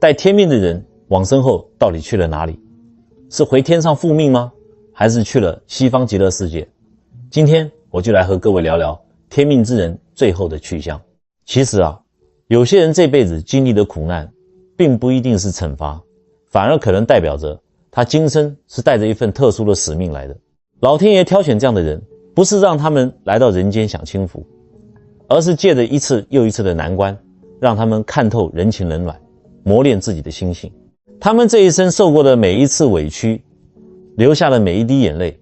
带天命的人往生后到底去了哪里？是回天上复命吗？还是去了西方极乐世界？今天我就来和各位聊聊天命之人最后的去向。其实有些人这辈子经历的苦难并不一定是惩罚，反而可能代表着他今生是带着一份特殊的使命来的。老天爷挑选这样的人，不是让他们来到人间享清福，而是借着一次又一次的难关，让他们看透人情冷暖，磨练自己的心性。他们这一生受过的每一次委屈，流下的每一滴眼泪，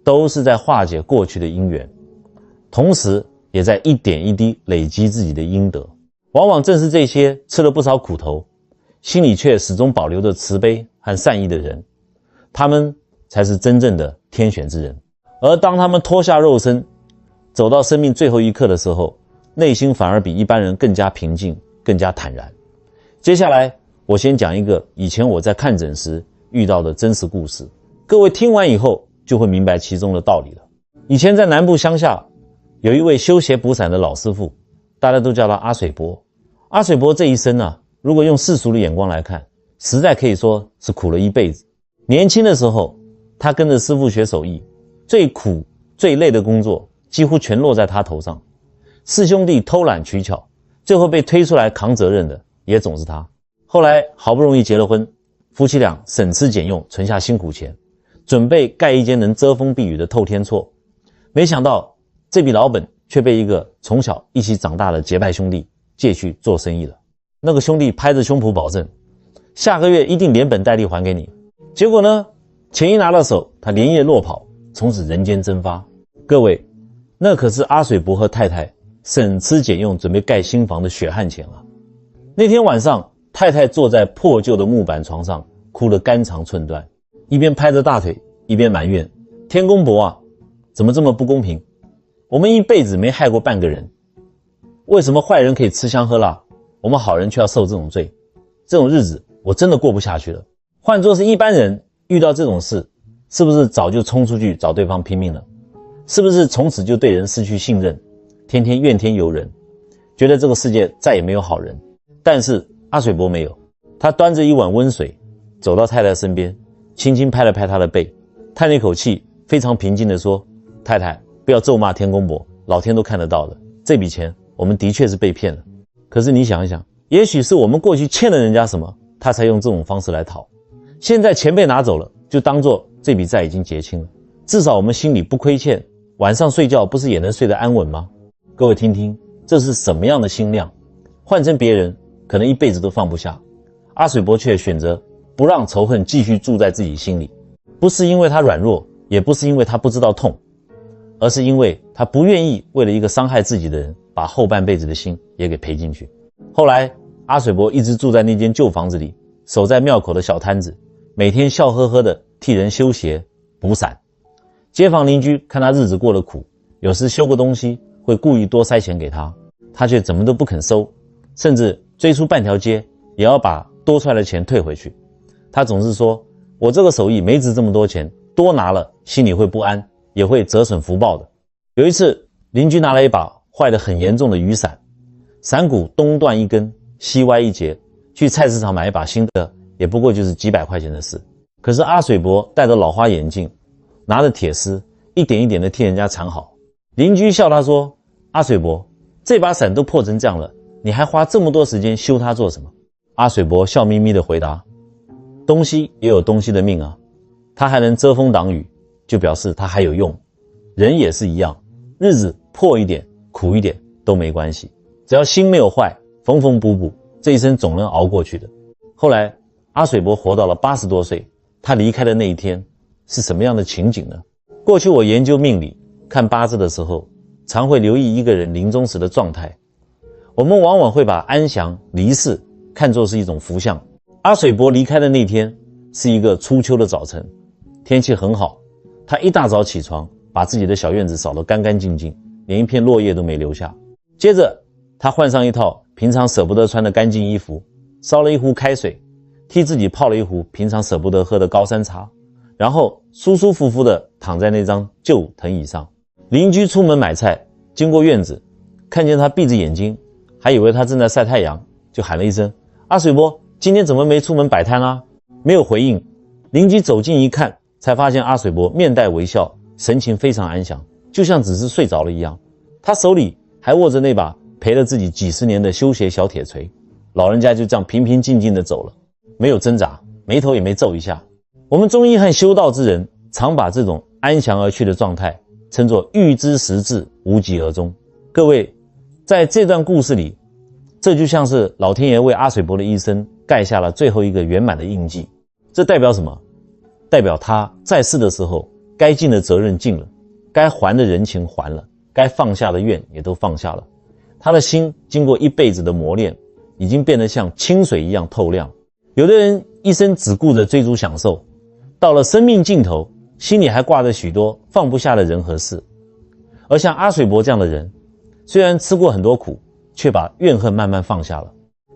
都是在化解过去的因缘，同时也在一点一滴累积自己的阴德。往往正是这些吃了不少苦头，心里却始终保留着慈悲和善意的人，他们才是真正的天选之人。而当他们脱下肉身，走到生命最后一刻的时候，内心反而比一般人更加平静，更加坦然。接下来我先讲一个以前我在看诊时遇到的真实故事，各位听完以后就会明白其中的道理了。以前在南部乡下，有一位修鞋补伞的老师傅，大家都叫他阿水伯。阿水伯这一生如果用世俗的眼光来看，实在可以说是苦了一辈子。年轻的时候，他跟着师傅学手艺，最苦最累的工作几乎全落在他头上。四兄弟偷懒取巧，最后被推出来扛责任的也总是他。后来好不容易结了婚，夫妻俩省吃俭用存下辛苦钱，准备盖一间能遮风避雨的透天厝。没想到这笔老本却被一个从小一起长大的结拜兄弟借去做生意了。那个兄弟拍着胸脯保证，下个月一定连本带利还给你。结果呢，钱一拿到手，他连夜落跑，从此人间蒸发。各位，那可是阿水伯和太太省吃俭用准备盖新房的血汗钱啊！那天晚上，太太坐在破旧的木板床上，哭得肝肠寸断，一边拍着大腿，一边埋怨：天公伯怎么这么不公平？我们一辈子没害过半个人，为什么坏人可以吃香喝辣，我们好人却要受这种罪？这种日子我真的过不下去了。换作是一般人遇到这种事，是不是早就冲出去找对方拼命了？是不是从此就对人失去信任，天天怨天尤人，觉得这个世界再也没有好人？但是阿水伯没有，他端着一碗温水走到太太身边，轻轻拍了拍她的背，叹了一口气，非常平静地说：太太，不要咒骂天公伯，老天都看得到的，这笔钱我们的确是被骗了。可是你想一想，也许是我们过去欠了人家什么，他才用这种方式来讨。现在钱被拿走了，就当作这笔债已经结清了，至少我们心里不亏欠，晚上睡觉不是也能睡得安稳吗？各位听听，这是什么样的心量？换成别人可能一辈子都放不下，阿水伯却选择不让仇恨继续住在自己心里。不是因为他软弱，也不是因为他不知道痛，而是因为他不愿意为了一个伤害自己的人，把后半辈子的心也给赔进去。后来阿水伯一直住在那间旧房子里，守在庙口的小摊子，每天笑呵呵地替人修鞋补伞。街坊邻居看他日子过得苦，有时修个东西会故意多塞钱给他，他却怎么都不肯收，甚至追出半条街也要把多出来的钱退回去。他总是说，我这个手艺没值这么多钱，多拿了心里会不安，也会折损福报的。有一次，邻居拿了一把坏得很严重的雨伞，伞骨东断一根，西歪一截，去菜市场买一把新的也不过就是几百块钱的事。可是阿水伯戴着老花眼镜，拿着铁丝，一点一点的替人家缠好。邻居笑他说：阿水伯，这把伞都破成这样了，你还花这么多时间修它做什么？阿水伯笑眯眯地回答：东西也有东西的命啊，它还能遮风挡雨，就表示它还有用。人也是一样，日子破一点苦一点都没关系，只要心没有坏，缝缝补补，这一生总能熬过去的。后来阿水伯活到了80多岁，他离开的那一天是什么样的情景呢？过去我研究命理看八字的时候，常会留意一个人临终时的状态。我们往往会把安详离世看作是一种福相。阿水伯离开的那天是一个初秋的早晨，天气很好，他一大早起床，把自己的小院子扫得干干净净，连一片落叶都没留下。接着他换上一套平常舍不得穿的干净衣服，烧了一壶开水，替自己泡了一壶平常舍不得喝的高山茶，然后舒舒服服地躺在那张旧藤椅上。邻居出门买菜，经过院子，看见他闭着眼睛，还以为他正在晒太阳，就喊了一声：阿水伯，今天怎么没出门摆摊啊？没有回应。邻居走近一看，才发现阿水伯面带微笑，神情非常安详，就像只是睡着了一样。他手里还握着那把陪了自己几十年的修鞋小铁锤。老人家就这样平平静静地走了，没有挣扎，眉头也没皱一下。我们中医和修道之人常把这种安详而去的状态称作欲知时至，无疾而终。各位，在这段故事里，这就像是老天爷为阿水伯的一生盖下了最后一个圆满的印记。这代表什么？代表他在世的时候该尽的责任尽了，该还的人情还了，该放下的愿也都放下了。他的心经过一辈子的磨练，已经变得像清水一样透亮。有的人一生只顾着追逐享受，到了生命尽头，心里还挂着许多放不下的人和事。而像阿水伯这样的人，虽然吃过很多苦，却把怨恨慢慢放下了。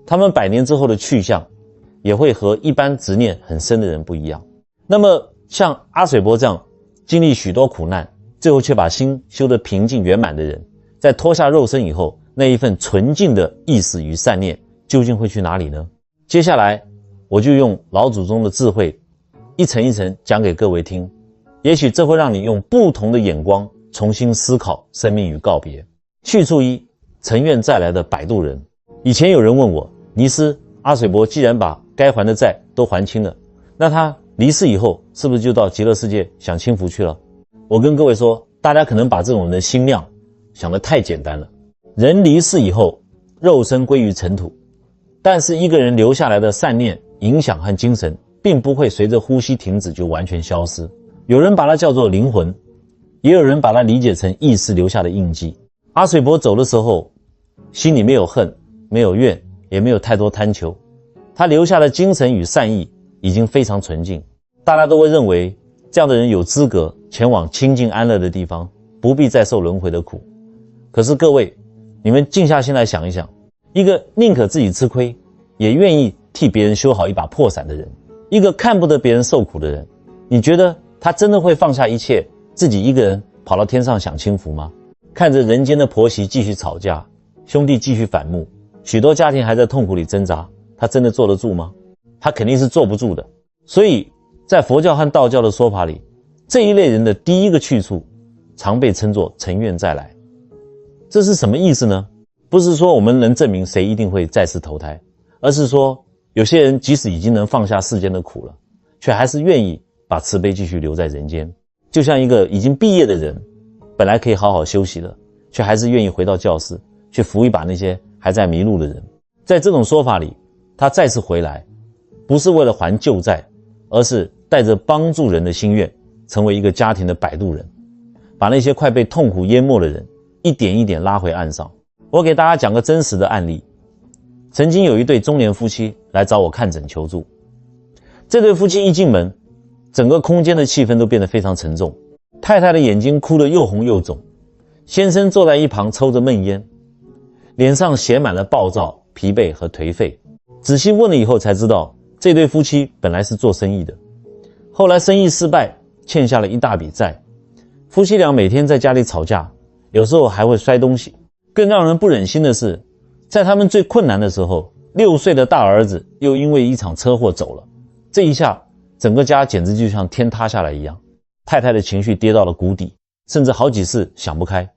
他们100年之后的去向，也会和一般执念很深的人不一样。那么像阿水伯这样经历许多苦难，最后却把心修得平静圆满的人，在脱下肉身以后，那一份纯净的意识与善念究竟会去哪里呢？接下来我就用老祖宗的智慧一层一层讲给各位听，也许这会让你用不同的眼光重新思考生命与告别。序处一，尘愿再来的摆渡人。以前有人问我，尼师，阿水伯既然把该还的债都还清了，那他离世以后是不是就到极乐世界享清福去了？我跟各位说，大家可能把这种人的心量想得太简单了。人离世以后，肉身归于尘土，但是一个人留下来的善念、影响和精神并不会随着呼吸停止就完全消失。有人把它叫做灵魂，也有人把它理解成意识留下的印记。阿水伯走的时候，心里没有恨，没有怨，也没有太多贪求，他留下的精神与善意已经非常纯净。大家都会认为这样的人有资格前往清净安乐的地方，不必再受轮回的苦。可是各位，你们静下心来想一想，一个宁可自己吃亏，也愿意替别人修好一把破伞的人，一个看不得别人受苦的人，你觉得他真的会放下一切，自己一个人跑到天上享清福吗？看着人间的婆媳继续吵架，兄弟继续反目，许多家庭还在痛苦里挣扎，他真的坐得住吗？他肯定是坐不住的。所以在佛教和道教的说法里，这一类人的第一个去处常被称作尘愿再来。这是什么意思呢？不是说我们能证明谁一定会再次投胎，而是说有些人即使已经能放下世间的苦了，却还是愿意把慈悲继续留在人间。就像一个已经毕业的人，本来可以好好休息的，却还是愿意回到教室去扶一把那些还在迷路的人。在这种说法里，他再次回来，不是为了还旧债，而是带着帮助人的心愿，成为一个家庭的摆渡人，把那些快被痛苦淹没的人一点一点拉回岸上。我给大家讲个真实的案例。曾经有一对中年夫妻来找我看诊求助。这对夫妻一进门，整个空间的气氛都变得非常沉重。太太的眼睛哭得又红又肿，先生坐在一旁抽着闷烟，脸上写满了暴躁、疲惫和颓废。仔细问了以后才知道，这对夫妻本来是做生意的，后来生意失败，欠下了一大笔债。夫妻俩每天在家里吵架，有时候还会摔东西。更让人不忍心的是，在他们最困难的时候，6岁的大儿子又因为一场车祸走了。这一下，整个家简直就像天塌下来一样。太太的情绪跌到了谷底，甚至好几次想不开。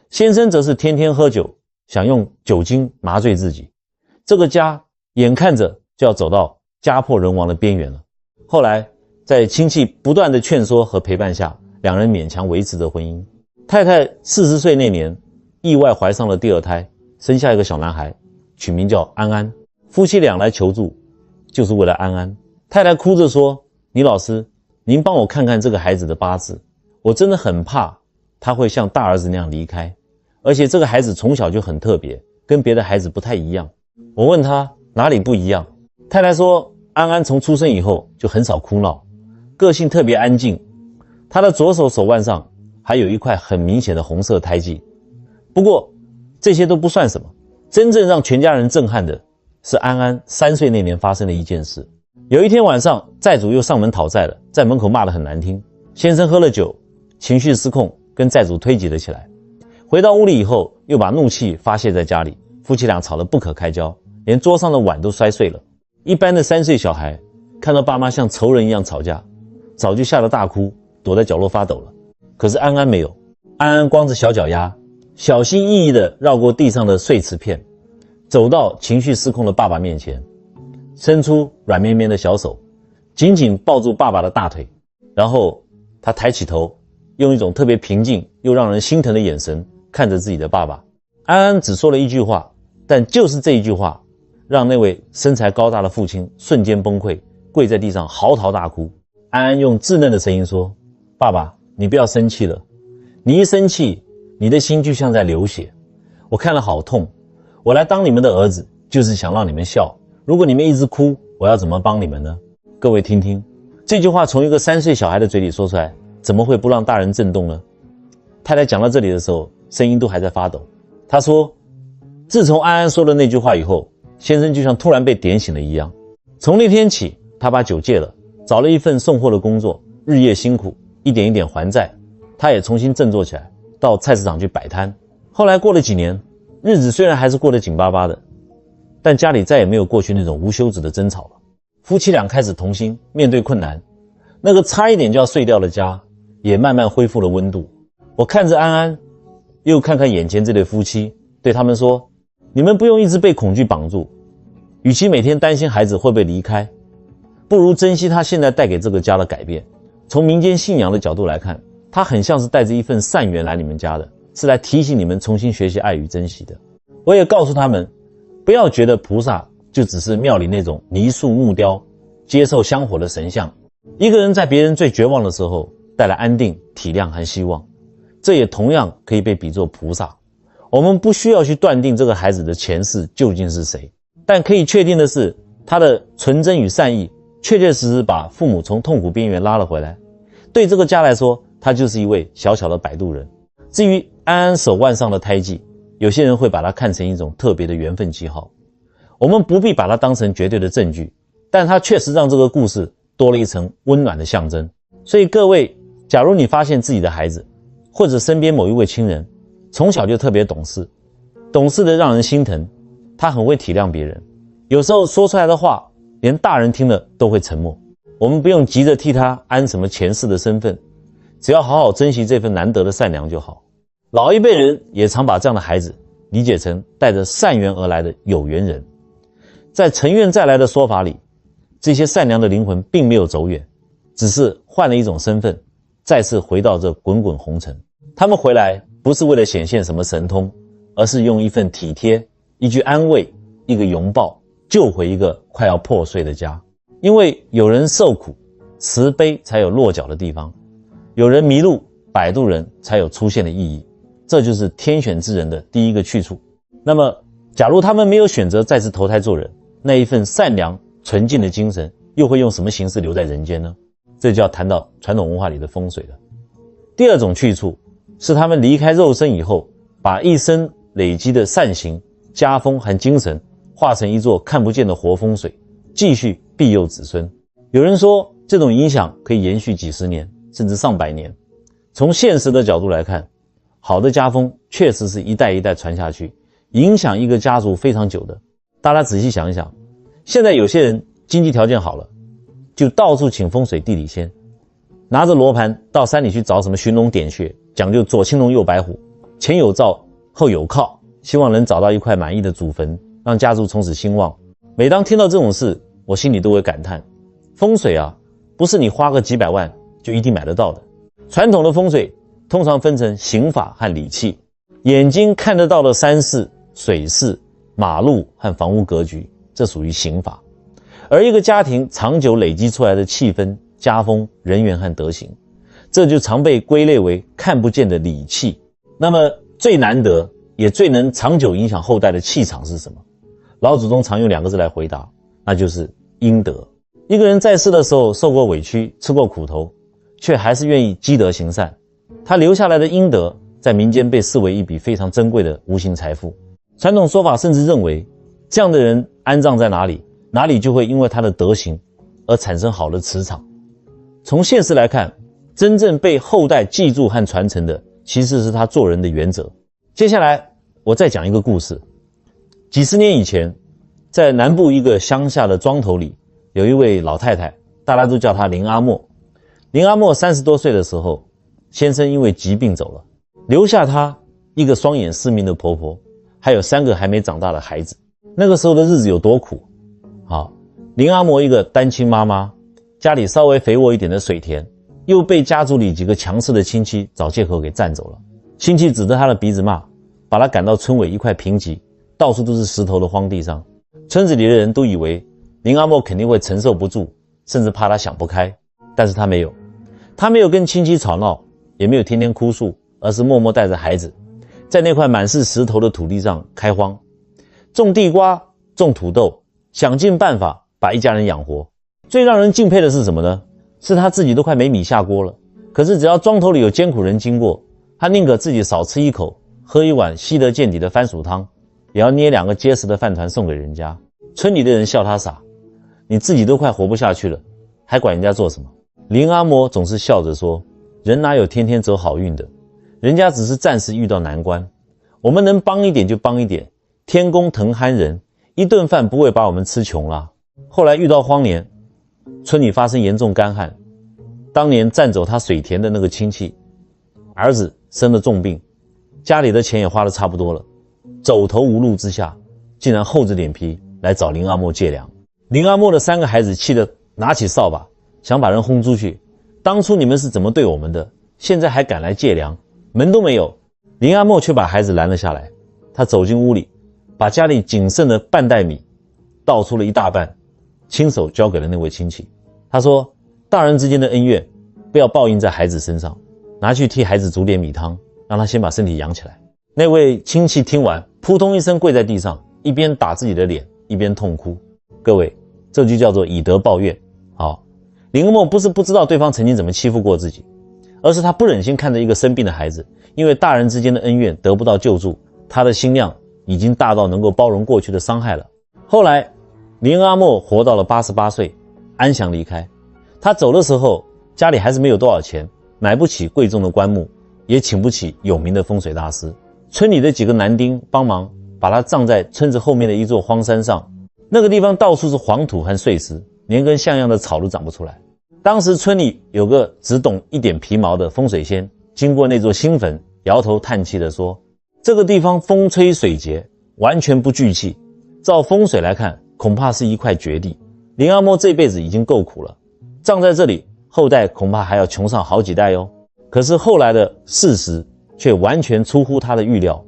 先生则是天天喝酒，想用酒精麻醉自己。这个家眼看着就要走到家破人亡的边缘了。后来在亲戚不断的劝说和陪伴下，两人勉强维持着婚姻。太太40岁那年意外怀上了第2胎，生下一个小男孩，取名叫安安。夫妻俩来求助就是为了安安。太太哭着说，倪老师，您帮我看看这个孩子的八字，我真的很怕他会像大儿子那样离开，而且这个孩子从小就很特别，跟别的孩子不太一样。我问他哪里不一样，太太说安安从出生以后就很少哭闹，个性特别安静，他的左手手腕上还有一块很明显的红色胎记。不过这些都不算什么，真正让全家人震撼的是安安3岁那年发生的一件事。有一天晚上，债主又上门讨债了，在门口骂得很难听。先生喝了酒，情绪失控，跟债主推挤了起来。回到屋里以后，又把怒气发泄在家里，夫妻俩吵得不可开交，连桌上的碗都摔碎了。一般的3岁小孩看到爸妈像仇人一样吵架，早就吓得大哭，躲在角落发抖了。可是安安没有，安安光着小脚丫，小心翼翼地绕过地上的碎瓷片，走到情绪失控的爸爸面前，伸出软绵绵的小手，紧紧抱住爸爸的大腿，然后他抬起头，用一种特别平静又让人心疼的眼神看着自己的爸爸。安安只说了一句话，但就是这一句话让那位身材高大的父亲瞬间崩溃，跪在地上嚎啕大哭。安安用稚嫩的声音说，爸爸，你不要生气了，你一生气，你的心就像在流血，我看了好痛，我来当你们的儿子就是想让你们笑，如果你们一直哭，我要怎么帮你们呢？各位听听，这句话从一个3岁小孩的嘴里说出来，怎么会不让大人震动呢？太太讲到这里的时候，声音都还在发抖。她说，自从安安说了那句话以后，先生就像突然被点醒了一样。从那天起，他把酒戒了，找了一份送货的工作，日夜辛苦，一点一点还债。他也重新振作起来，到菜市场去摆摊。后来过了几年，日子虽然还是过得紧巴巴的，但家里再也没有过去那种无休止的争吵了。夫妻俩开始同心，面对困难，那个差一点就要碎掉的家也慢慢恢复了温度。我看着安安，又看看眼前这对夫妻，对他们说，你们不用一直被恐惧绑住，与其每天担心孩子会不会离开，不如珍惜他现在带给这个家的改变。从民间信仰的角度来看，他很像是带着一份善缘来你们家的，是来提醒你们重新学习爱与珍惜的。我也告诉他们，不要觉得菩萨就只是庙里那种泥塑木雕接受香火的神像。一个人在别人最绝望的时候带来安定、体谅和希望，这也同样可以被比作菩萨。我们不需要去断定这个孩子的前世究竟是谁，但可以确定的是，他的纯真与善意确确实实把父母从痛苦边缘拉了回来。对这个家来说，他就是一位小小的摆渡人。至于安安手腕上的胎记，有些人会把它看成一种特别的缘分记号，我们不必把它当成绝对的证据，但它确实让这个故事多了一层温暖的象征。所以各位，假如你发现自己的孩子或者身边某一位亲人从小就特别懂事，懂事的让人心疼，他很会体谅别人，有时候说出来的话连大人听了都会沉默，我们不用急着替他安什么前世的身份，只要好好珍惜这份难得的善良就好。老一辈人也常把这样的孩子理解成带着善缘而来的有缘人，在尘缘再来的说法里，这些善良的灵魂并没有走远，只是换了一种身份，再次回到这滚滚红尘。他们回来不是为了显现什么神通，而是用一份体贴，一句安慰，一个拥抱，救回一个快要破碎的家。因为有人受苦，慈悲才有落脚的地方，有人迷路，摆渡人才有出现的意义。这就是天选之人的第一个去处。那么假如他们没有选择再次投胎做人，那一份善良纯净的精神又会用什么形式留在人间呢？这就要谈到传统文化里的风水了。第二种去处是他们离开肉身以后，把一生累积的善行、家风和精神化成一座看不见的活风水，继续庇佑子孙。有人说这种影响可以延续几十年甚至上百年。从现实的角度来看，好的家风确实是一代一代传下去，影响一个家族非常久的。大家仔细想一想，现在有些人经济条件好了，就到处请风水地理仙，拿着罗盘到山里去找什么寻龙点穴，讲究左青龙右白虎，前有兆后有靠，希望能找到一块满意的祖坟，让家族从此兴旺。每当听到这种事，我心里都会感叹，风水啊，不是你花个几百万就一定买得到的。传统的风水通常分成形法和理气，眼睛看得到的山势、水势、马路和房屋格局，这属于形法。而一个家庭长久累积出来的气氛、家风、人缘和德行，这就常被归类为看不见的理气。那么最难得也最能长久影响后代的气场是什么？老祖宗常用2个字来回答，那就是阴德。一个人在世的时候受过委屈，吃过苦头，却还是愿意积德行善，他留下来的阴德在民间被视为一笔非常珍贵的无形财富。传统说法甚至认为，这样的人安葬在哪里，哪里就会因为他的德行而产生好的磁场。从现实来看，真正被后代记住和传承的，其实是他做人的原则。接下来我再讲一个故事。几十年以前，在南部一个乡下的庄头里，有一位老太太，大家都叫她林阿莫。林阿莫30多岁的时候，先生因为疾病走了，留下她一个双眼失明的婆婆，还有3个还没长大的孩子。那个时候的日子有多苦？好，林阿莫一个单亲妈妈，家里稍微肥沃一点的水田，又被家族里几个强势的亲戚找借口给占走了。亲戚指着她的鼻子骂，把她赶到村尾一块贫瘠到处都是石头的荒地上。村子里的人都以为林阿莫肯定会承受不住，甚至怕她想不开。但是她没有，她没有跟亲戚吵闹，也没有天天哭诉，而是默默带着孩子在那块满是石头的土地上开荒，种地瓜，种土豆，想尽办法把一家人养活。最让人敬佩的是什么呢？是他自己都快没米下锅了，可是只要庄头里有艰苦人经过，他宁可自己少吃一口，喝一碗稀得见底的番薯汤，也要捏2个结实的饭团送给人家。村里的人笑他傻，你自己都快活不下去了，还管人家做什么？林阿嬷总是笑着说，人哪有天天走好运的，人家只是暂时遇到难关，我们能帮一点就帮一点，天公疼憨人，一顿饭不会把我们吃穷啦。后来遇到荒年，村里发生严重干旱，当年占走他水田的那个亲戚儿子生了重病，家里的钱也花得差不多了，走投无路之下，竟然厚着脸皮来找林阿嬷借粮。林阿嬷的3个孩子气得拿起扫把想把人轰出去，当初你们是怎么对我们的，现在还敢来借粮，门都没有。林阿嬷却把孩子拦了下来，她走进屋里，把家里仅剩的半袋米倒出了一大半，亲手交给了那位亲戚。他说，大人之间的恩怨不要报应在孩子身上，拿去替孩子煮点米汤，让他先把身体养起来。那位亲戚听完扑通一声跪在地上，一边打自己的脸一边痛哭。各位，这就叫做以德报怨。好，林阿嬷不是不知道对方曾经怎么欺负过自己，而是他不忍心看着一个生病的孩子因为大人之间的恩怨得不到救助，他的心量已经大到能够包容过去的伤害了。后来林阿嬷活到了88岁，安详离开。他走的时候家里还是没有多少钱，买不起贵重的棺木，也请不起有名的风水大师。村里的几个男丁帮忙把他葬在村子后面的一座荒山上，那个地方到处是黄土和碎石，连根像样的草都长不出来。当时村里有个只懂一点皮毛的风水先，经过那座新坟，摇头叹气地说，这个地方风吹水结，完全不聚气，照风水来看，恐怕是一块绝地。林阿嬷这辈子已经够苦了，葬在这里，后代恐怕还要穷上好几代哟。可是后来的事实却完全出乎他的预料。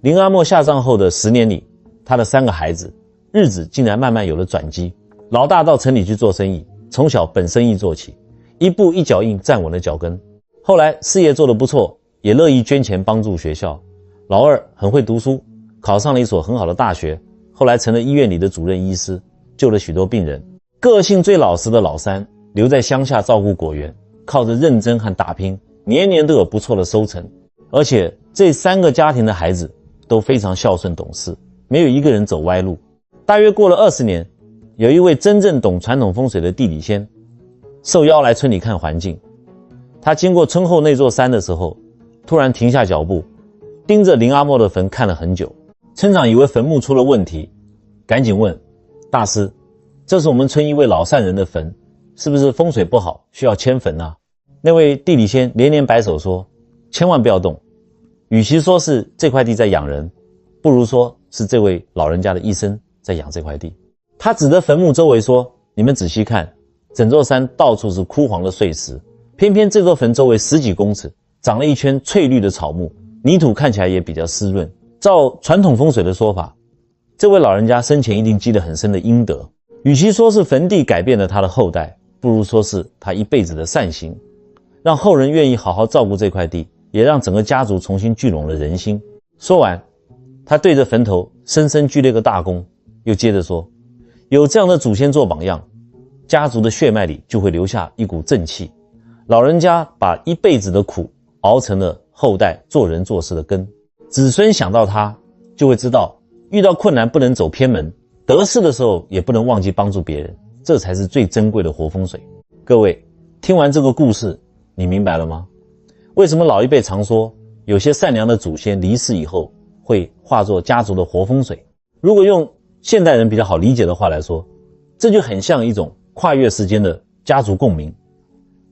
林阿嬷下葬后的10年里，他的3个孩子日子竟然慢慢有了转机。老大到城里去做生意，从小本生意做起，一步一脚印站稳了脚跟。后来事业做得不错，也乐意捐钱帮助学校。老二很会读书，考上了一所很好的大学，后来成了医院里的主任医师，救了许多病人。个性最老实的老三留在乡下照顾果园，靠着认真和打拼，年年都有不错的收成。而且这3个家庭的孩子都非常孝顺懂事，没有一个人走歪路。大约过了20年，有一位真正懂传统风水的地理先受邀来村里看环境。他经过村后那座山的时候，突然停下脚步，盯着林阿嬷的坟看了很久。村长以为坟墓出了问题，赶紧问大师，这是我们村一位老善人的坟，是不是风水不好，需要迁坟啊？那位地理先连连摆手说，千万不要动，与其说是这块地在养人，不如说是这位老人家的一生在养这块地。他指着坟墓周围说，你们仔细看，整座山到处是枯黄的碎石，偏偏这座坟周围10几公尺长了一圈翠绿的草木，泥土看起来也比较湿润。照传统风水的说法，这位老人家生前一定积了很深的阴德，与其说是坟地改变了他的后代，不如说是他一辈子的善行，让后人愿意好好照顾这块地，也让整个家族重新聚拢了人心。说完，他对着坟头深深鞠了个大躬，又接着说，有这样的祖先做榜样，家族的血脉里就会留下一股正气。老人家把一辈子的苦熬成了后代做人做事的根，子孙想到他就会知道，遇到困难不能走偏门，得势的时候也不能忘记帮助别人，这才是最珍贵的活风水。各位，听完这个故事，你明白了吗？为什么老一辈常说，有些善良的祖先离世以后会化作家族的活风水？如果用现代人比较好理解的话来说，这就很像一种跨越时间的家族共鸣。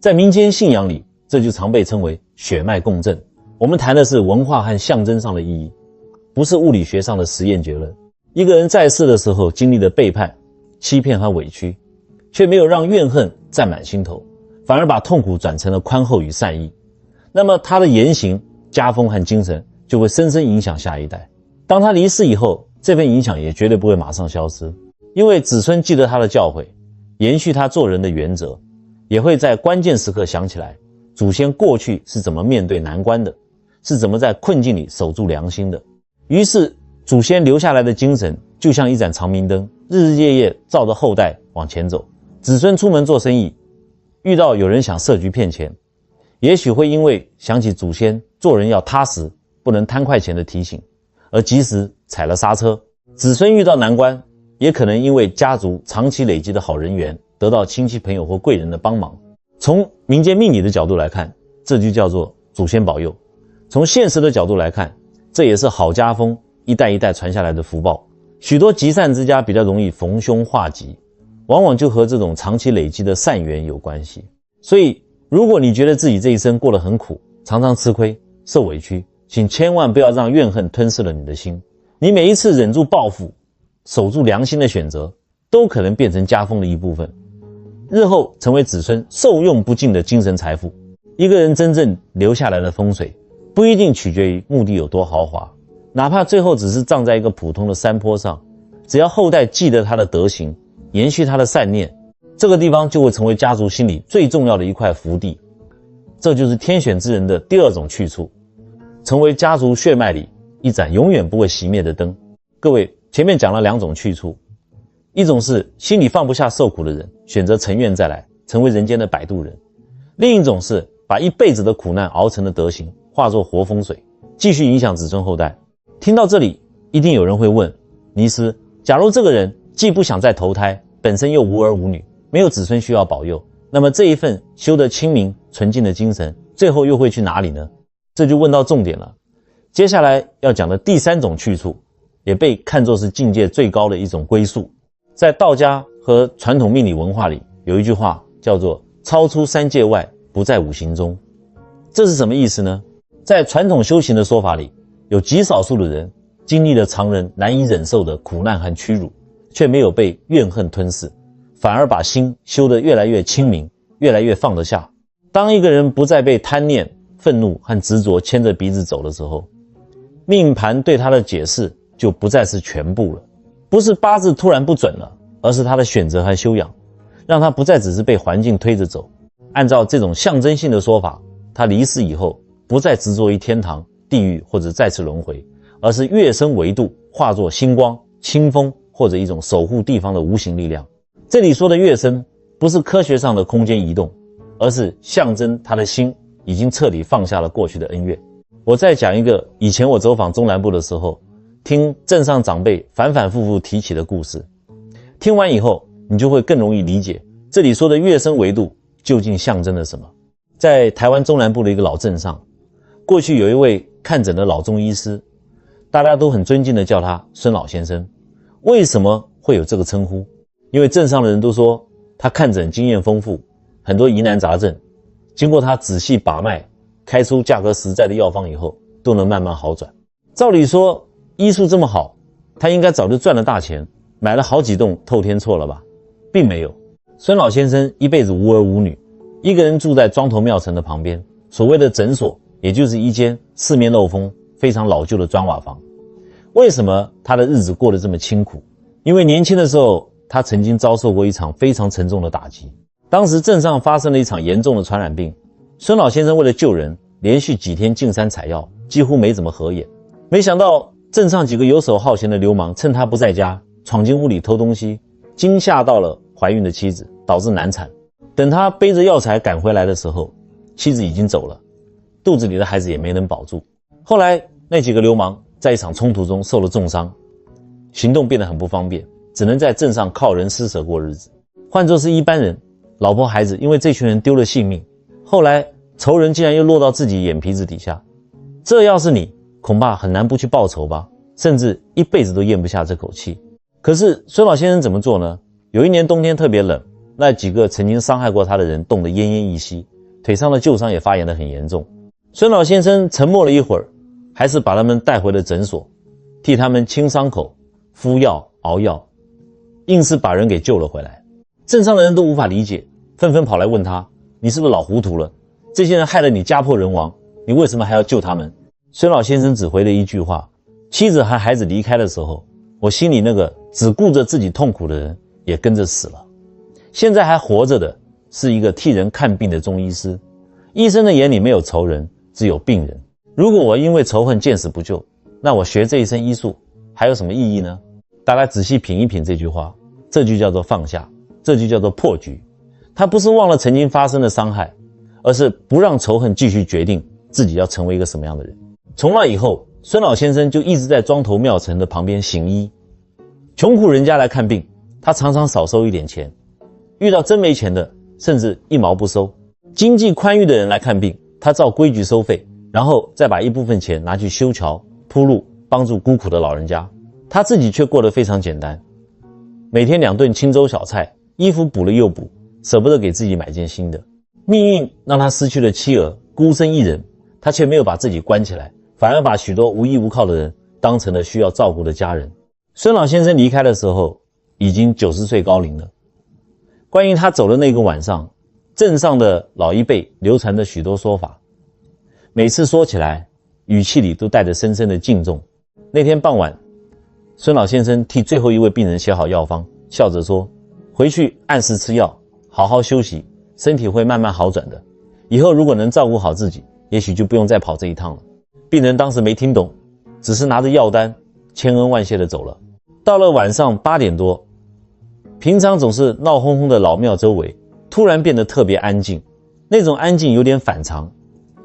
在民间信仰里，这就常被称为血脉共振。我们谈的是文化和象征上的意义，不是物理学上的实验结论。一个人在世的时候经历了背叛、欺骗和委屈，却没有让怨恨占满心头，反而把痛苦转成了宽厚与善意，那么他的言行、家风和精神就会深深影响下一代。当他离世以后，这份影响也绝对不会马上消失，因为子孙记得他的教诲，延续他做人的原则，也会在关键时刻想起来祖先过去是怎么面对难关的，是怎么在困境里守住良心的。于是祖先留下来的精神就像一盏长明灯，日日夜夜照着后代往前走。子孙出门做生意，遇到有人想设局骗钱，也许会因为想起祖先做人要踏实，不能贪快钱的提醒，而及时踩了刹车。子孙遇到难关，也可能因为家族长期累积的好人缘，得到亲戚朋友或贵人的帮忙。从民间命理的角度来看，这就叫做祖先保佑；从现实的角度来看，这也是好家风一代一代传下来的福报。许多积善之家比较容易逢凶化吉，往往就和这种长期累积的善缘有关系。所以如果你觉得自己这一生过得很苦，常常吃亏受委屈，请千万不要让怨恨吞噬了你的心。你每一次忍住报复，守住良心的选择，都可能变成家风的一部分，日后成为子孙受用不尽的精神财富。一个人真正留下来的风水，不一定取决于墓地有多豪华，哪怕最后只是葬在一个普通的山坡上，只要后代记得他的德行，延续他的善念，这个地方就会成为家族心里最重要的一块福地。这就是天选之人的第二种去处，成为家族血脉里一盏永远不会熄灭的灯。各位，前面讲了两种去处，一种是心里放不下受苦的人，选择成愿再来，成为人间的摆渡人；另一种是把一辈子的苦难熬成了德行，化作活风水，继续影响子孙后代。听到这里，一定有人会问，尼斯，假如这个人既不想再投胎，本身又无儿无女，没有子孙需要保佑，那么这一份修得清明纯净的精神，最后又会去哪里呢？这就问到重点了。接下来要讲的第三种去处，也被看作是境界最高的一种归宿。在道家和传统命理文化里，有一句话叫做超出三界外，不在五行中。这是什么意思呢？在传统修行的说法里，有极少数的人经历了常人难以忍受的苦难和屈辱，却没有被怨恨吞噬，反而把心修得越来越清明，越来越放得下。当一个人不再被贪念、愤怒和执着牵着鼻子走的时候，命盘对他的解释就不再是全部了。不是八字突然不准了，而是他的选择和修养，让他不再只是被环境推着走。按照这种象征性的说法，他离世以后不再执着于天堂、地狱或者再次轮回，而是跃升维度，化作星光、清风或者一种守护地方的无形力量。这里说的跃升不是科学上的空间移动，而是象征他的心已经彻底放下了过去的恩怨。我再讲一个以前我走访中南部的时候，听镇上长辈反反复复提起的故事。听完以后，你就会更容易理解这里说的跃升维度究竟象征了什么。在台湾中南部的一个老镇上，过去有一位看诊的老中医师，大家都很尊敬的叫他孙老先生。为什么会有这个称呼？因为镇上的人都说他看诊经验丰富，很多疑难杂症经过他仔细把脉，开出价格实在的药方以后，都能慢慢好转。照理说医术这么好，他应该早就赚了大钱，买了好几栋透天厝了吧？并没有。孙老先生一辈子无儿无女，一个人住在庄头庙城的旁边，所谓的诊所也就是一间四面漏风非常老旧的砖瓦房。为什么他的日子过得这么清苦？因为年轻的时候他曾经遭受过一场非常沉重的打击。当时镇上发生了一场严重的传染病，孙老先生为了救人，连续几天进山采药，几乎没怎么合眼。没想到镇上几个游手好闲的流氓趁他不在家，闯进屋里偷东西，惊吓到了怀孕的妻子，导致难产。等他背着药材赶回来的时候，妻子已经走了，肚子里的孩子也没能保住。后来那几个流氓在一场冲突中受了重伤，行动变得很不方便，只能在镇上靠人施舍过日子。换作是一般人，老婆孩子因为这群人丢了性命，后来仇人竟然又落到自己眼皮子底下，这要是你，恐怕很难不去报仇吧，甚至一辈子都咽不下这口气。可是孙老先生怎么做呢？有一年冬天特别冷，那几个曾经伤害过他的人冻得奄奄一息，腿上的旧伤也发炎得很严重。孙老先生沉默了一会儿，还是把他们带回了诊所，替他们清伤口、敷药、熬药，硬是把人给救了回来。镇上的人都无法理解，纷纷跑来问他，你是不是老糊涂了？这些人害了你家破人亡，你为什么还要救他们？孙老先生只回了一句话，妻子和孩子离开的时候，我心里那个只顾着自己痛苦的人也跟着死了。现在还活着的是一个替人看病的中医师，医生的眼里没有仇人，只有病人。如果我因为仇恨见死不救，那我学这一身医术还有什么意义呢？大家仔细品一品这句话，这就叫做放下，这就叫做破局。他不是忘了曾经发生的伤害，而是不让仇恨继续决定自己要成为一个什么样的人。从那以后，孙老先生就一直在庄头庙城的旁边行医。穷苦人家来看病，他常常少收一点钱，遇到真没钱的，甚至一毛不收。经济宽裕的人来看病，他照规矩收费，然后再把一部分钱拿去修桥、铺路，帮助孤苦的老人家。他自己却过得非常简单，每天2顿清粥小菜，衣服补了又补，舍不得给自己买件新的。命运让他失去了妻儿，孤身一人，他却没有把自己关起来，反而把许多无依无靠的人当成了需要照顾的家人。孙老先生离开的时候已经90岁高龄了。关于他走的那个晚上，镇上的老一辈流传着许多说法，每次说起来语气里都带着深深的敬重。那天傍晚，孙老先生替最后一位病人写好药方，笑着说，回去按时吃药，好好休息，身体会慢慢好转的。以后如果能照顾好自己，也许就不用再跑这一趟了。病人当时没听懂，只是拿着药单千恩万谢地走了。到了晚上8点多，平常总是闹哄哄的老庙周围突然变得特别安静，那种安静有点反常，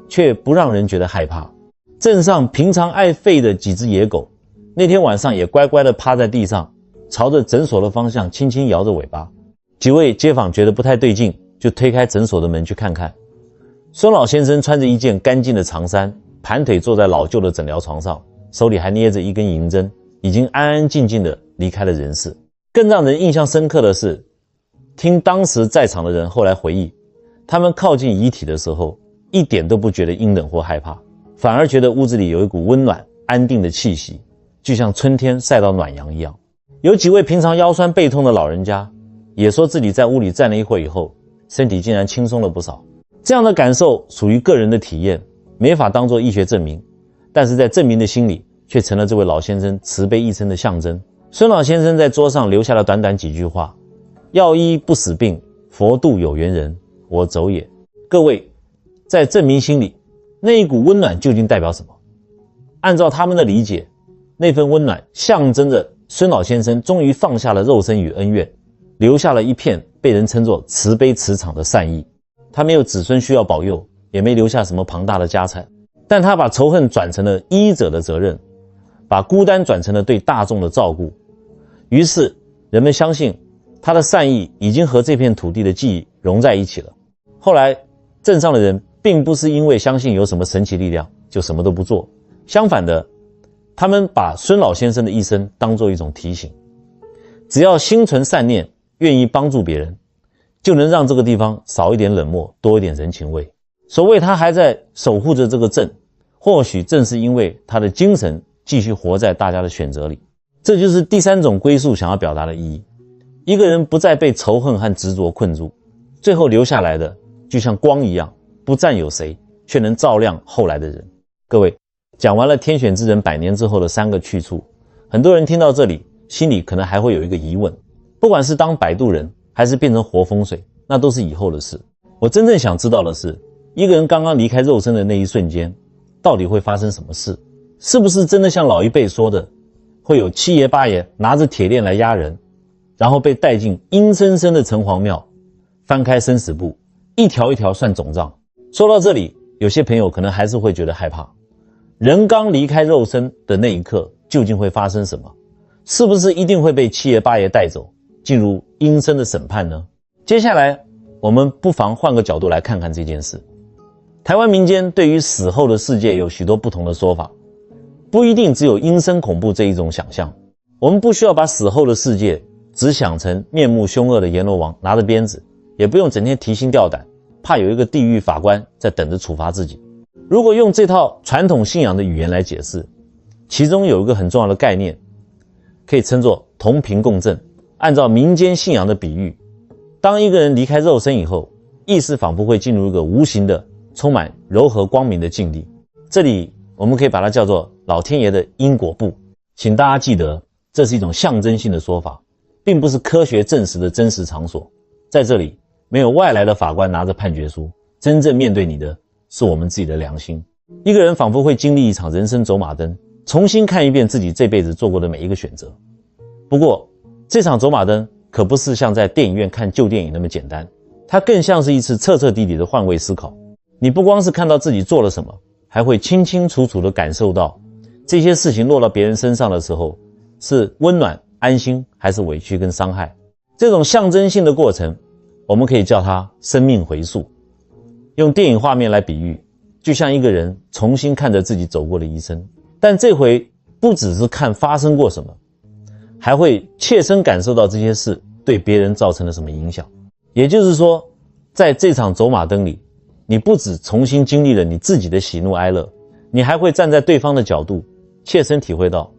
却不让人觉得害怕。镇上平常爱吠的几只野狗，那天晚上也乖乖地趴在地上，朝着诊所的方向轻轻摇着尾巴。几位街坊觉得不太对劲，就推开诊所的门去看看。孙老先生穿着一件干净的长衫，盘腿坐在老旧的诊疗床上，手里还捏着一根银针，已经安安静静地离开了人世。更让人印象深刻的是，听当时在场的人后来回忆，他们靠近遗体的时候一点都不觉得阴冷或害怕，反而觉得屋子里有一股温暖安定的气息，就像春天晒到暖阳一样。有几位平常腰酸背痛的老人家也说自己在屋里站了一会以后，身体竟然轻松了不少。这样的感受属于个人的体验，没法当作医学证明，但是在证明的心里却成了这位老先生慈悲一生的象征。孙老先生在桌上留下了短短几句话，药医不死病，佛度有缘人，我走也。各位，在证明心里，那一股温暖究竟代表什么？按照他们的理解，那份温暖象征着孙老先生终于放下了肉身与恩怨，留下了一片被人称作慈悲慈场的善意。他没有子孙需要保佑，也没留下什么庞大的家产，但他把仇恨转成了医者的责任，把孤单转成了对大众的照顾。于是人们相信他的善意已经和这片土地的记忆融在一起了。后来镇上的人并不是因为相信有什么神奇力量就什么都不做，相反的，他们把孙老先生的一生当作一种提醒，只要心存善念，愿意帮助别人，就能让这个地方少一点冷漠，多一点人情味。所谓他还在守护着这个镇，或许正是因为他的精神继续活在大家的选择里。这就是第3种归宿想要表达的意义。一个人不再被仇恨和执着困住，最后留下来的就像光一样，不占有谁，却能照亮后来的人。各位，讲完了天选之人100年之后的3个去处，很多人听到这里心里可能还会有一个疑问，不管是当摆渡人还是变成活风水，那都是以后的事。我真正想知道的是，一个人刚刚离开肉身的那一瞬间，到底会发生什么事？是不是真的像老一辈说的，会有七爷八爷拿着铁链来压人，然后被带进阴森森的城隍庙，翻开生死簿，一条一条算总账。说到这里，有些朋友可能还是会觉得害怕，人刚离开肉身的那一刻究竟会发生什么？是不是一定会被七爷八爷带走，进入阴森的审判呢？接下来我们不妨换个角度来看看这件事。台湾民间对于死后的世界有许多不同的说法，不一定只有阴森恐怖这一种想象。我们不需要把死后的世界只想成面目凶恶的阎罗王拿着鞭子，也不用整天提心吊胆，怕有一个地狱法官在等着处罚自己。如果用这套传统信仰的语言来解释，其中有一个很重要的概念，可以称作同频共振。按照民间信仰的比喻，当一个人离开肉身以后，意识仿佛会进入一个无形的充满柔和光明的境地，这里我们可以把它叫做老天爷的因果簿。请大家记得，这是一种象征性的说法，并不是科学证实的真实场所。在这里没有外来的法官拿着判决书，真正面对你的是我们自己的良心。一个人仿佛会经历一场人生走马灯，重新看一遍自己这辈子做过的每一个选择。不过这场走马灯可不是像在电影院看旧电影那么简单，它更像是一次彻彻底底的换位思考。你不光是看到自己做了什么，还会清清楚楚地感受到这些事情落到别人身上的时候，是温暖安心还是委屈跟伤害。这种象征性的过程，我们可以叫它生命回溯。用电影画面来比喻，就像一个人重新看着自己走过的一生，但这回不只是看发生过什么，还会切身感受到这些事对别人造成了什么影响。也就是说，在这场走马灯里，你不只重新经历了你自己的喜怒哀乐，你还会站在对方的角度，切身体会到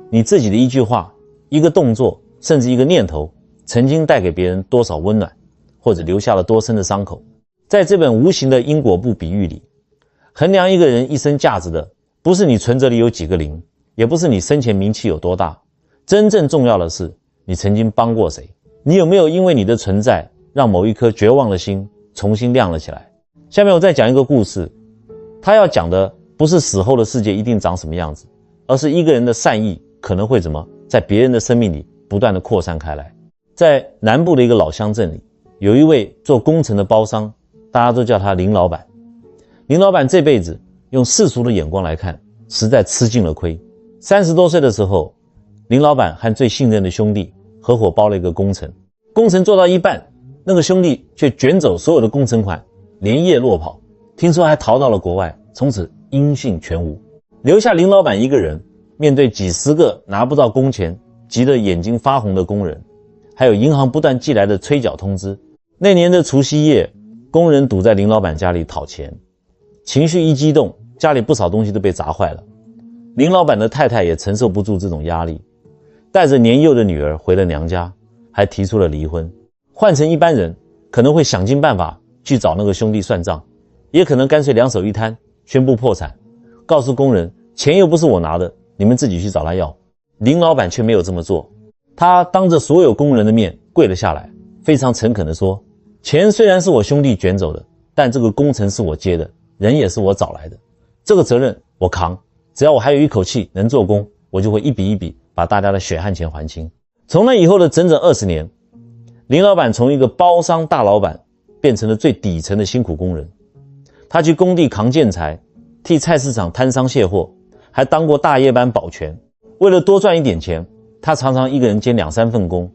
你自己的一句话、一个动作，甚至一个念头，曾经带给别人多少温暖，或者留下了多深的伤口。在这本无形的因果簿比喻里，衡量一个人一生价值的，不是你存折里有几个零，也不是你生前名气有多大，真正重要的是你曾经帮过谁，你有没有因为你的存在让某一颗绝望的心重新亮了起来。下面我再讲一个故事，他要讲的不是死后的世界一定长什么样子，而是一个人的善意可能会怎么在别人的生命里不断的扩散开来。在南部的一个老乡镇里，有一位做工程的包商，大家都叫他林老板。林老板这辈子用世俗的眼光来看，实在吃尽了亏。30多岁的时候，林老板和最信任的兄弟合伙包了一个工程，工程做到一半，那个兄弟却卷走所有的工程款，连夜落跑，听说还逃到了国外，从此音信全无，留下林老板一个人面对几十个拿不到工钱急得眼睛发红的工人，还有银行不断寄来的催缴通知。那年的除夕夜，工人堵在林老板家里讨钱，情绪一激动，家里不少东西都被砸坏了。林老板的太太也承受不住这种压力，带着年幼的女儿回了娘家，还提出了离婚。换成一般人可能会想尽办法去找那个兄弟算账，也可能干脆两手一摊宣布破产，告诉工人钱又不是我拿的，你们自己去找他要。林老板却没有这么做，他当着所有工人的面跪了下来，非常诚恳地说，钱虽然是我兄弟卷走的，但这个工程是我接的，人也是我找来的，这个责任我扛，只要我还有一口气能做工，我就会一笔一笔把大家的血汗钱还清。从那以后的整整20年，林老板从一个包商大老板变成了最底层的辛苦工人。他去工地扛建材，替菜市场摊商卸货，还当过大夜班保全。为了多赚一点钱，他常常一个人兼2-3份工，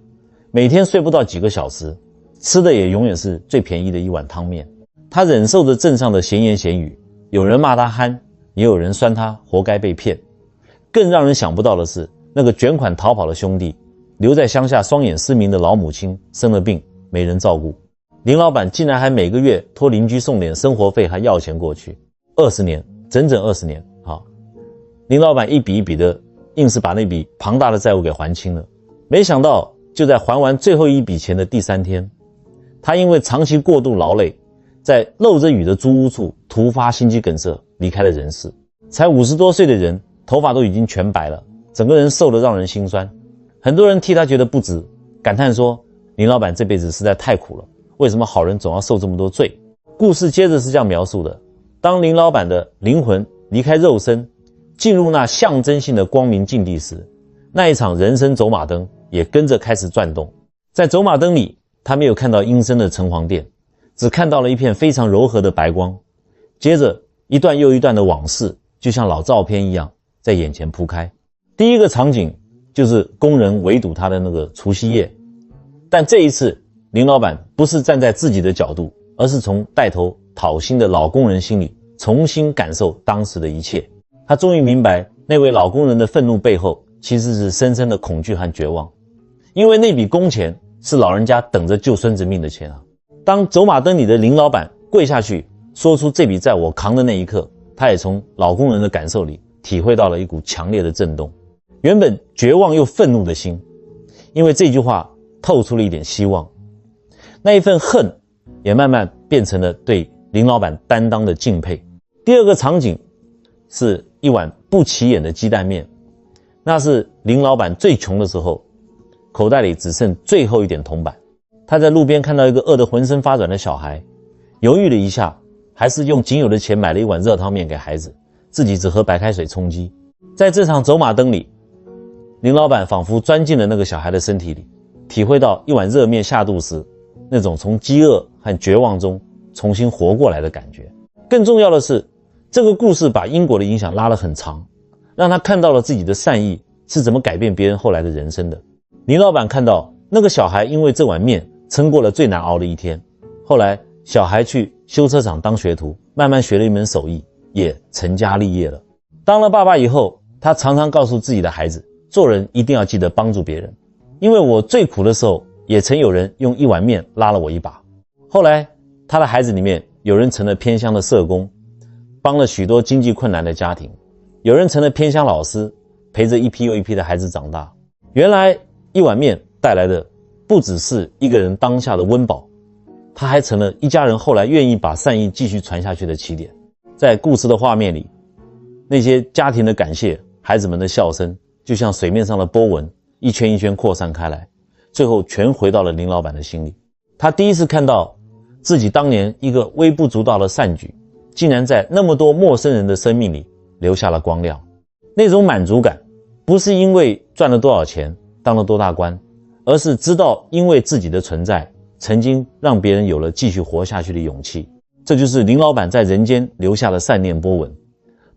每天睡不到几个小时，吃的也永远是最便宜的一碗汤面。他忍受着镇上的闲言闲语，有人骂他憨，也有人酸他活该被骗。更让人想不到的是，那个卷款逃跑的兄弟，留在乡下双眼失明的老母亲生了病，没人照顾，林老板竟然还每个月托邻居送点生活费还要钱过去。20年，整整20年林老板一笔一笔的硬是把那笔庞大的债务给还清了。没想到就在还完最后一笔钱的第3天，他因为长期过度劳累，在漏着雨的租屋处突发心肌梗塞离开了人世。才50多岁的人，头发都已经全白了，整个人瘦得让人心酸。很多人替他觉得不值，感叹说林老板这辈子实在太苦了，为什么好人总要受这么多罪。故事接着是这样描述的，当林老板的灵魂离开肉身，进入那象征性的光明境地时，那一场人生走马灯也跟着开始转动。在走马灯里，他没有看到阴森的城隍殿，只看到了一片非常柔和的白光。接着一段又一段的往事就像老照片一样在眼前铺开。第一个场景就是工人围堵他的那个除夕夜，但这一次林老板不是站在自己的角度，而是从带头讨薪的老工人心里重新感受当时的一切。他终于明白那位老工人的愤怒背后其实是深深的恐惧和绝望，因为那笔工钱是老人家等着救孙子命的钱啊。当走马灯里的林老板跪下去说出这笔债我扛的那一刻，他也从老工人的感受里体会到了一股强烈的震动，原本绝望又愤怒的心，因为这句话透出了一点希望，那一份恨也慢慢变成了对林老板担当的敬佩。第二个场景是一碗不起眼的鸡蛋面，那是林老板最穷的时候，口袋里只剩最后一点铜板。他在路边看到一个饿得浑身发软的小孩，犹豫了一下，还是用仅有的钱买了一碗热汤面给孩子，自己只喝白开水充饥。在这场走马灯里，林老板仿佛钻进了那个小孩的身体里，体会到一碗热面下肚时那种从饥饿和绝望中重新活过来的感觉。更重要的是，这个故事把因果的影响拉得很长，让他看到了自己的善意是怎么改变别人后来的人生的。林老板看到那个小孩因为这碗面撑过了最难熬的一天，后来小孩去修车厂当学徒，慢慢学了一门手艺，也成家立业了。当了爸爸以后，他常常告诉自己的孩子，做人一定要记得帮助别人，因为我最苦的时候也曾有人用一碗面拉了我一把。后来他的孩子里面有人成了偏乡的社工，帮了许多经济困难的家庭，有人成了偏乡老师，陪着一批又一批的孩子长大。原来一碗面带来的不只是一个人当下的温饱，他还成了一家人后来愿意把善意继续传下去的起点。在故事的画面里，那些家庭的感谢，孩子们的笑声，就像水面上的波纹，一圈一圈扩散开来，最后全回到了林老板的心里。他第一次看到自己当年一个微不足道的善举，竟然在那么多陌生人的生命里留下了光亮。那种满足感，不是因为赚了多少钱，当了多大官，而是知道因为自己的存在，曾经让别人有了继续活下去的勇气。这就是林老板在人间留下的善念波纹。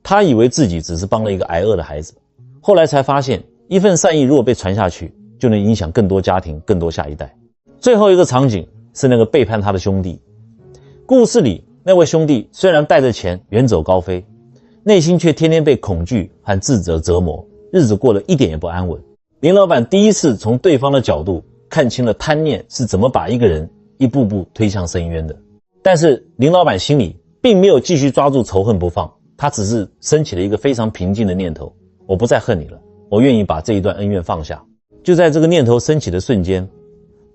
他以为自己只是帮了一个挨饿的孩子，后来才发现，一份善意如果被传下去，就能影响更多家庭，更多下一代。最后一个场景是那个背叛他的兄弟。故事里那位兄弟虽然带着钱远走高飞，内心却天天被恐惧和自责折磨，日子过得一点也不安稳。林老板第一次从对方的角度看清了贪念是怎么把一个人一步步推向深渊的。但是林老板心里并没有继续抓住仇恨不放，他只是升起了一个非常平静的念头，我不再恨你了，我愿意把这一段恩怨放下。就在这个念头升起的瞬间，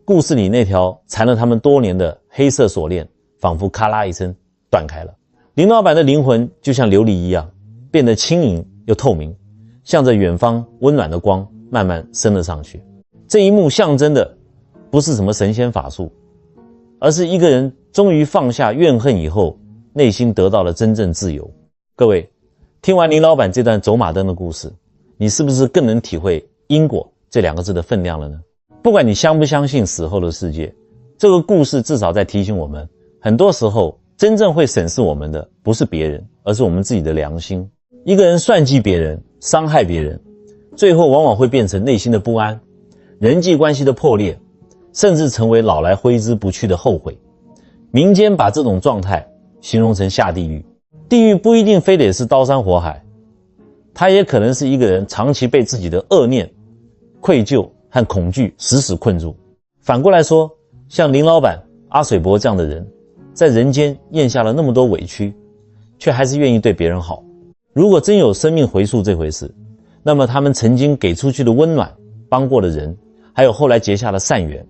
故事里那条缠了他们多年的黑色锁链仿佛咔啦一声断开了。林老板的灵魂就像琉璃一样，变得轻盈又透明，向着远方温暖的光慢慢升了上去。这一幕象征的不是什么神仙法术，而是一个人终于放下怨恨以后，内心得到了真正自由。各位，听完林老板这段走马灯的故事，你是不是更能体会因果这两个字的分量了呢？不管你相不相信死后的世界，这个故事至少在提醒我们，很多时候真正会审视我们的不是别人，而是我们自己的良心。一个人算计别人，伤害别人，最后往往会变成内心的不安，人际关系的破裂，甚至成为老来挥之不去的后悔。民间把这种状态形容成下地狱。地狱不一定非得是刀山火海，它也可能是一个人长期被自己的恶念、愧疚和恐惧死死困住。反过来说，像林老板、阿水伯这样的人，在人间咽下了那么多委屈，却还是愿意对别人好。如果真有生命回溯这回事，那么他们曾经给出去的温暖、帮过的人，还有后来结下的善缘，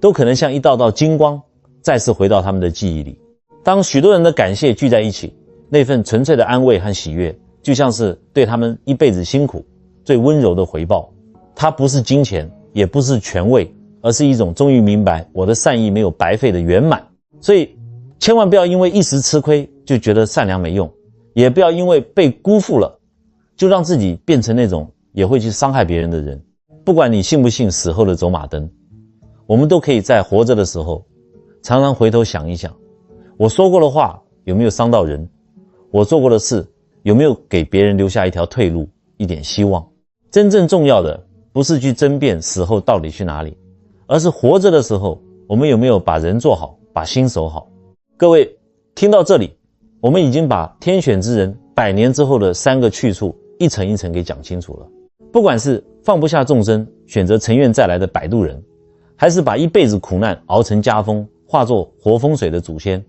都可能像一道道金光，再次回到他们的记忆里。当许多人的感谢聚在一起，那份纯粹的安慰和喜悦，就像是对他们一辈子辛苦最温柔的回报。它不是金钱，也不是权位，而是一种终于明白我的善意没有白费的圆满。所以千万不要因为一时吃亏就觉得善良没用，也不要因为被辜负了就让自己变成那种也会去伤害别人的人。不管你信不信死后的走马灯，我们都可以在活着的时候常常回头想一想，我说过的话有没有伤到人，我做过的事有没有给别人留下一条退路，一点希望。真正重要的不是去争辩死后到底去哪里，而是活着的时候我们有没有把人做好，把心守好。各位听到这里，我们已经把天选之人100年之后的3个去处一层一层给讲清楚了。不管是放不下众生，选择乘愿再来的摆渡人，还是把一辈子苦难熬成家风，化作活风水的祖先，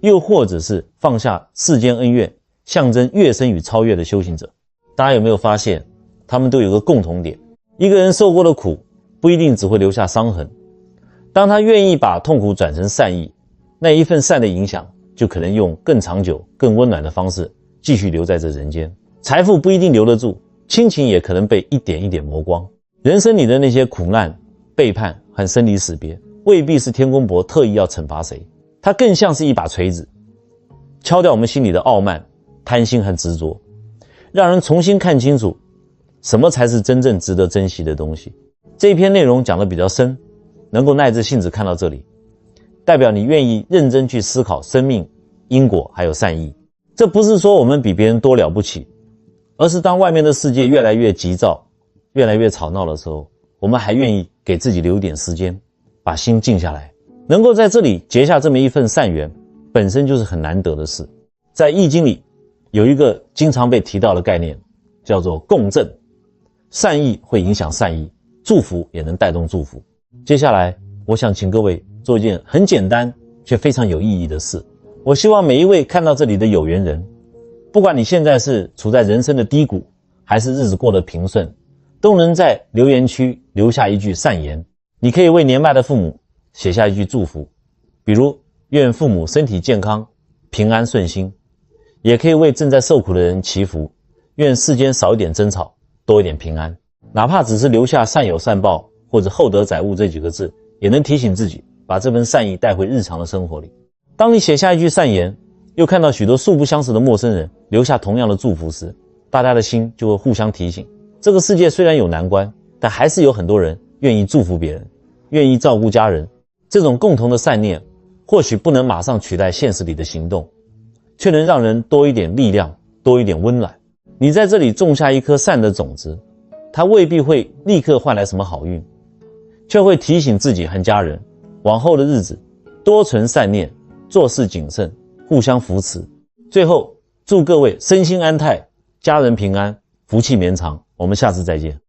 又或者是放下世间恩怨，象征跃升与超越的修行者。大家有没有发现，他们都有个共同点，一个人受过的苦不一定只会留下伤痕，当他愿意把痛苦转成善意，那一份善的影响就可能用更长久更温暖的方式继续留在这人间。财富不一定留得住，亲情也可能被一点一点磨光。人生里的那些苦难、背叛和生离死别，未必是天公伯特意要惩罚谁，它更像是一把锤子，敲掉我们心里的傲慢、贪心和执着，让人重新看清楚什么才是真正值得珍惜的东西。这一篇内容讲得比较深，能够耐着性子看到这里，代表你愿意认真去思考生命、因果还有善意。这不是说我们比别人多了不起，而是当外面的世界越来越急躁、越来越吵闹的时候，我们还愿意给自己留一点时间，把心静下来。能够在这里结下这么一份善缘，本身就是很难得的事。在易经里有一个经常被提到的概念，叫做共振。善意会影响善意，祝福也能带动祝福。接下来我想请各位做一件很简单却非常有意义的事。我希望每一位看到这里的有缘人，不管你现在是处在人生的低谷，还是日子过得平顺，都能在留言区留下一句善言。你可以为年迈的父母写下一句祝福，比如愿父母身体健康、平安顺心，也可以为正在受苦的人祈福，愿世间少一点争吵，多一点平安。哪怕只是留下善有善报或者厚德载物这几个字，也能提醒自己把这份善意带回日常的生活里。当你写下一句善言，又看到许多素不相识的陌生人留下同样的祝福时，大家的心就会互相提醒，这个世界虽然有难关，但还是有很多人愿意祝福别人，愿意照顾家人。这种共同的善念或许不能马上取代现实里的行动，却能让人多一点力量，多一点温暖。你在这里种下一颗善的种子，它未必会立刻换来什么好运，却会提醒自己和家人往后的日子多存善念，做事谨慎，互相扶持。最后祝各位身心安泰，家人平安，福气绵长。我们下次再见。